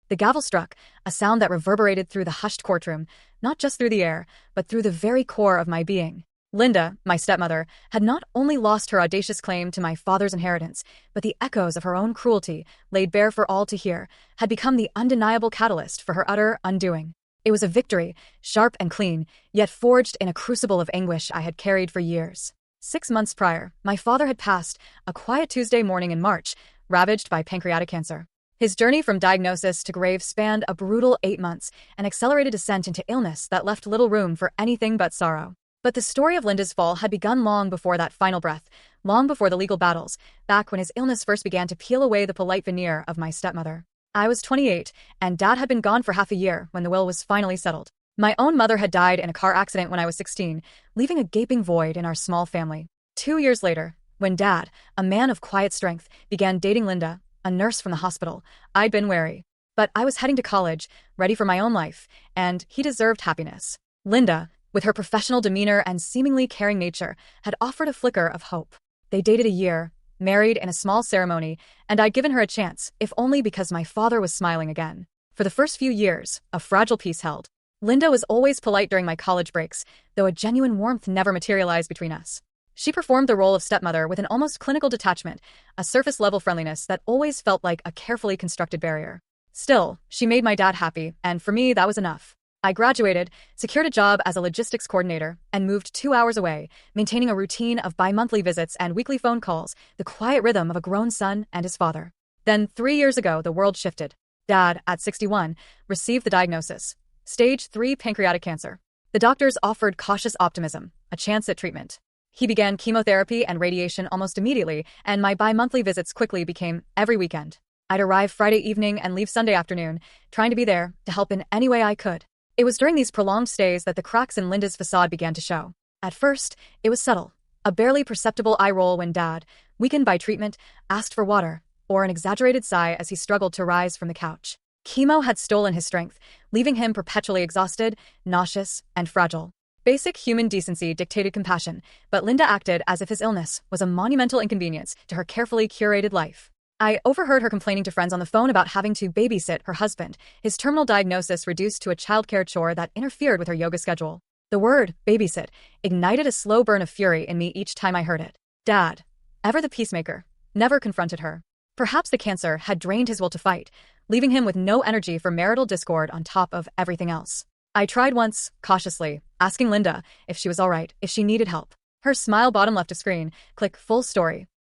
The gavel struck, a sound that reverberated through the hushed courtroom, not just through the air, but through the very core of my being. Linda, my stepmother, had not only lost her audacious claim to my father's inheritance, but the echoes of her own cruelty, laid bare for all to hear, had become the undeniable catalyst for her utter undoing. It was a victory, sharp and clean, yet forged in a crucible of anguish I had carried for years. 6 months prior, my father had passed, a quiet Tuesday morning in March, ravaged by pancreatic cancer. His journey from diagnosis to grave spanned a brutal 8 months, an accelerated descent into illness that left little room for anything but sorrow. But the story of Linda's fall had begun long before that final breath, long before the legal battles, back when his illness first began to peel away the polite veneer of my stepmother. I was 28, and Dad had been gone for half a year when the will was finally settled. My own mother had died in a car accident when I was 16, leaving a gaping void in our small family. 2 years later, when Dad, a man of quiet strength, began dating Linda, a nurse from the hospital, I'd been wary. But I was heading to college, ready for my own life, and he deserved happiness. Linda, with her professional demeanor and seemingly caring nature, had offered a flicker of hope. They dated a year, married in a small ceremony, and I'd given her a chance, if only because my father was smiling again. For the first few years, a fragile peace held. Linda was always polite during my college breaks, though a genuine warmth never materialized between us. She performed the role of stepmother with an almost clinical detachment, a surface-level friendliness that always felt like a carefully constructed barrier. Still, she made my dad happy, and for me that was enough. I graduated, secured a job as a logistics coordinator, and moved 2 hours away, maintaining a routine of bi-monthly visits and weekly phone calls, the quiet rhythm of a grown son and his father. Then, 3 years ago, the world shifted. Dad, at 61, received the diagnosis: Stage 3 pancreatic cancer. The doctors offered cautious optimism, a chance at treatment. He began chemotherapy and radiation almost immediately, and my bi-monthly visits quickly became every weekend. I'd arrive Friday evening and leave Sunday afternoon, trying to be there, to help in any way I could. It was during these prolonged stays that the cracks in Linda's facade began to show. At first, it was subtle, a barely perceptible eye roll when Dad, weakened by treatment, asked for water, or an exaggerated sigh as he struggled to rise from the couch. Chemo had stolen his strength, leaving him perpetually exhausted, nauseous, and fragile. Basic human decency dictated compassion, but Linda acted as if his illness was a monumental inconvenience to her carefully curated life. I overheard her complaining to friends on the phone about having to babysit her husband, his terminal diagnosis reduced to a childcare chore that interfered with her yoga schedule. The word, babysit, ignited a slow burn of fury in me each time I heard it. Dad, ever the peacemaker, never confronted her. Perhaps the cancer had drained his will to fight, leaving him with no energy for marital discord on top of everything else. I tried once, cautiously, asking Linda if she was all right, if she needed help. Her smile bottom left a screen, click full story.